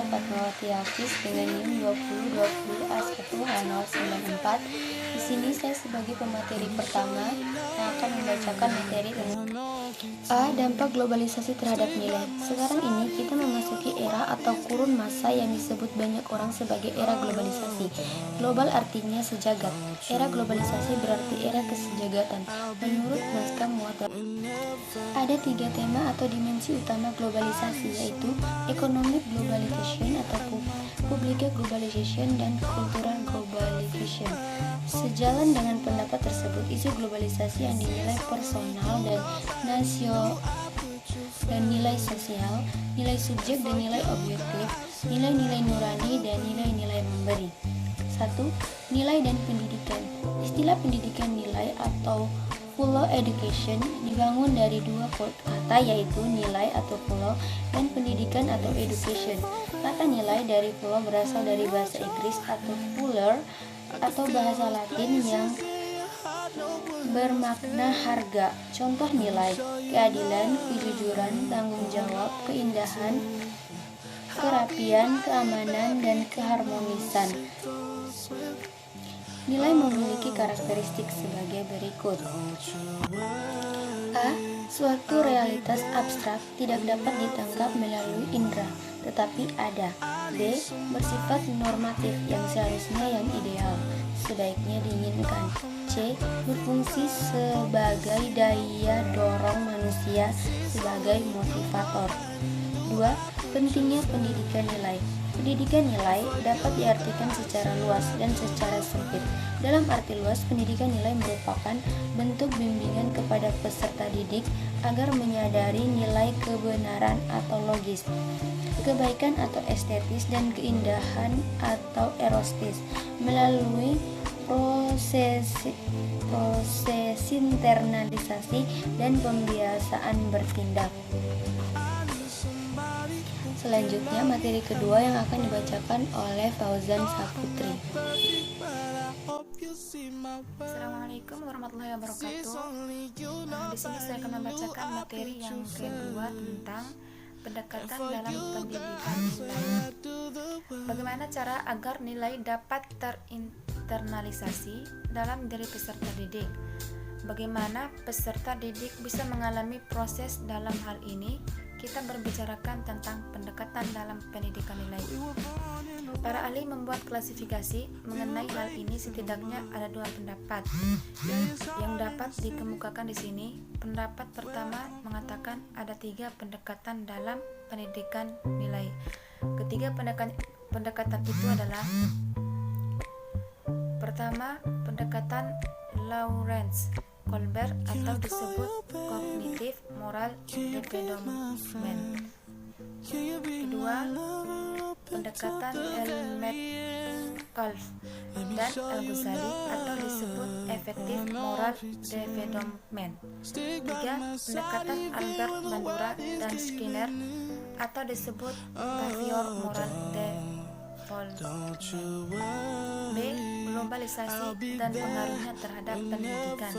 Fatmawati Hafiz dengan NIM 2020A1H094. Di sini saya sebagai pemateri pertama yang akan membacakan materi tentang A. Dampak globalisasi terhadap nilai. Sekarang ini kita memasuki era atau kurun masa yang disebut banyak orang sebagai era globalisasi. Global artinya sejagat. Era globalisasi berarti era kesejagatan. Menurut naskah muatan, ada 3 tema atau dimensi utama globalisasi, yaitu economic globalization atau public globalization dan cultural globalization. Sejalan dengan pendapat tersebut, isu globalisasi yang dinilai personal dan nilai sosial, nilai subjek dan nilai objektif, nilai-nilai nurani dan nilai-nilai memberi. 1. Nilai dan pendidikan. Istilah pendidikan nilai atau Full education dibangun dari 2 kata, yaitu nilai atau full dan pendidikan atau education. Kata nilai dari full berasal dari bahasa Inggris atau fuller atau bahasa Latin yang bermakna harga. Contoh nilai: keadilan, kejujuran, tanggung jawab, keindahan, kerapian, keamanan, dan keharmonisan. Nilai memiliki karakteristik sebagai berikut. A. Suatu realitas abstrak tidak dapat ditangkap melalui indera, tetapi ada. B. Bersifat normatif yang seharusnya yang ideal, sebaiknya diinginkan. C. Berfungsi sebagai daya dorong manusia sebagai motivator. 2. Pentingnya pendidikan nilai. Pendidikan nilai dapat diartikan secara luas dan secara sempit. Dalam arti luas, pendidikan nilai merupakan bentuk bimbingan kepada peserta didik agar menyadari nilai kebenaran atau logis, kebaikan atau estetis, dan keindahan atau erotis melalui proses internalisasi dan pembiasaan bertindak. Selanjutnya, materi kedua yang akan dibacakan oleh Fauzan Saputri. Assalamualaikum warahmatullahi wabarakatuh. Di sini saya akan membacakan materi yang kedua tentang pendekatan dalam pendidikan nilai. Bagaimana cara agar nilai dapat terinternalisasi dalam diri peserta didik? Bagaimana peserta didik bisa mengalami proses dalam hal ini? Kita berbicarakan tentang pendekatan dalam pendidikan nilai. Para ahli membuat klasifikasi mengenai hal ini. Setidaknya ada 2 pendapat yang dapat dikemukakan di sini. Pendapat pertama mengatakan ada 3 pendekatan dalam pendidikan nilai. Ketiga pendekatan itu adalah: pertama, pendekatan Lawrence Kohlberg atau disebut Cognitive Moral Development. Kedua, pendekatan Metcalfe dan Al-Ghazali atau disebut Effective Moral Development. Tiga, pendekatan Albert Bandura dan Skinner atau disebut Behavior Moral Development. B. Globalisasi dan pengaruhnya terhadap pendidikan.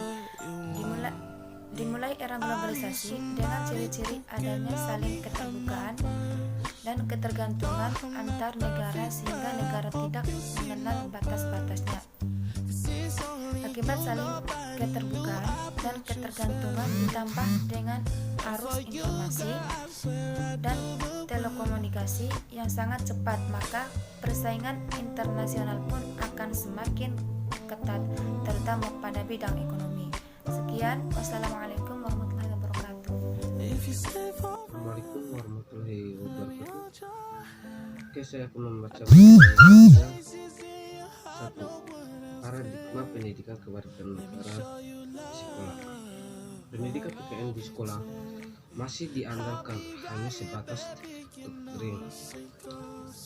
Dimulai era globalisasi dengan ciri-ciri adanya saling keterbukaan dan ketergantungan antar negara sehingga negara tidak mengenal batas-batasnya. Akibat saling keterbukaan dan ketergantungan ditambah dengan arus informasi dan telekomunikasi yang sangat cepat, maka persaingan internasional pun akan semakin ketat, terutama pada bidang ekonomi. Sekian, wassalamualaikum warahmatullahi wabarakatuh. Assalamualaikum warahmatullahi wabarakatuh. Oke, saya akan membaca 1. Paradigma pendidikan kewarganegaraan di sekolah. Pendidikan PKN di sekolah masih diandalkan hanya sebatas doktrin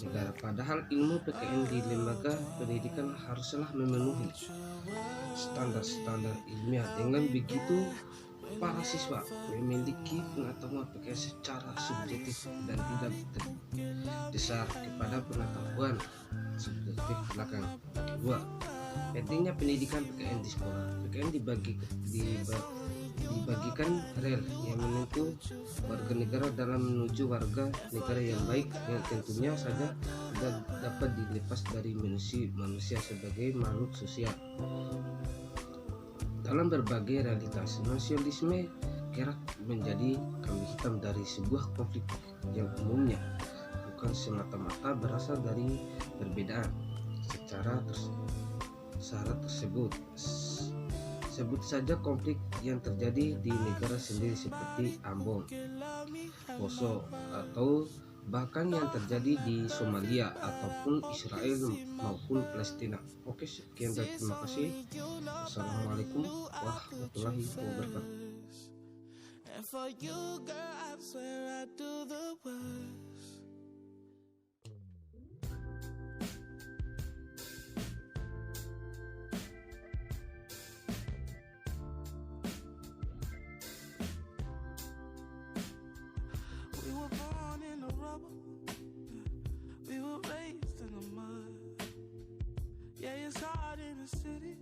negara, padahal ilmu PKN di lembaga pendidikan haruslah memenuhi standar-standar ilmiah. Dengan begitu, para siswa memiliki pengetahuan PKN secara subjektif dan tidak berdasar kepada pengetahuan subjektif belakang. 2. Pentingnya pendidikan PKN di sekolah. PKN dibagikan rel yang menempuh warga negara dalam menuju warga negara yang baik, yang tentunya saja tidak dapat dilepas dari manusia sebagai makhluk sosial. Dalam berbagai realitas, nasionalisme kerap menjadi kambing hitam dari sebuah konflik yang umumnya bukan semata-mata berasal dari perbedaan syarat tersebut. Sebut saja konflik yang terjadi di negara sendiri seperti Ambon, Poso, atau bahkan yang terjadi di Somalia ataupun Israel maupun Palestina. Oke, sekian dan terima kasih. Wassalamualaikum warahmatullahi wabarakatuh. And for you, girl, I swear I'd do the worst. We were born in the rubble, we were raised in the mud. Yeah, it's hard in the city,